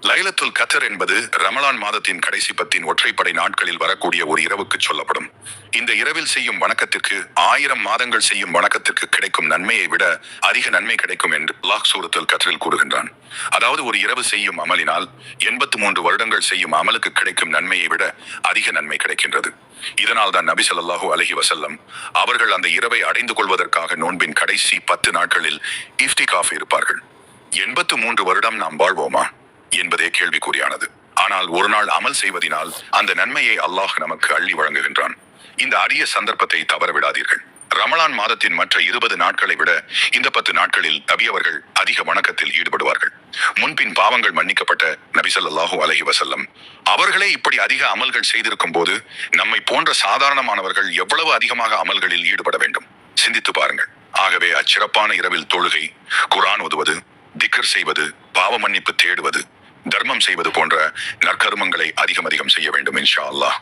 லைலத்துல் கத்ர் என்பது ரமலான் மாதத்தின் கடைசி 10 ஒற்றைப்படை நாட்களில் வரக்கூடிய ஒரு இரவுக்கு சொல்லப்படும். இந்த இரவில் செய்யும் வணக்கத்திற்கு 1000 மாதங்கள் செய்யும் வணக்கத்திற்கு கிடைக்கும் நன்மையை விட அதிக நன்மை கிடைக்கும் என்று அல்லாஹ் சூரத்துல் கத்ரில் கூறுகின்றான். அதாவது ஒரு இரவு செய்யும் அமலினால் 83 வருடங்கள் செய்யும் அமலுக்கு கிடைக்கும் நன்மையை விட அதிக நன்மை கிடைக்கின்றது. இதனால் தான் நபி ஸல்லல்லாஹு அலைஹி வஸல்லம் அவர்கள் அந்த இரவை அடைந்து கொள்வதற்காக நோன்பின் கடைசி 10 நாட்களில் இஃப்திகாஃப் இருப்பார்கள். 83 வருடம் நாம் வாழ்வோமா என்பதே கேள்விக்குறியானது. ஆனால் ஒரு நாள் அமல் செய்வதினால் அந்த நன்மையை அல்லாஹ் நமக்கு அள்ளி வழங்குகின்றான். இந்த அரிய சந்தர்ப்பத்தை தவறவிடாதீர்கள். ரமலான் மாதத்தின் மற்ற 20 நாட்களை விட இந்த 10 நாட்களில் நபியவர்கள் அதிக வணக்கத்தில் ஈடுபடுவார்கள். முன்பின் பாவங்கள் மன்னிக்கப்பட்ட நபி ஸல்லல்லாஹு அலைஹி வஸல்லம் அவர்களே இப்படி அதிக அமல்கள் செய்திருக்கும் போது நம்மை போன்ற சாதாரணமானவர்கள் எவ்வளவு அதிகமாக அமல்களில் ஈடுபட வேண்டும், சிந்தித்து பாருங்கள். ஆகவே அச்சிறப்பான இரவில் தொழுகை, குர்ஆன் ஓதுவது, திக்ர் செய்வது, பாவ மன்னிப்பு தேடுவது, தர்மம் செய்வது போன்ற நற்கருமங்களை அதிகம் செய்ய வேண்டும் இன்ஷா அல்லாஹ்.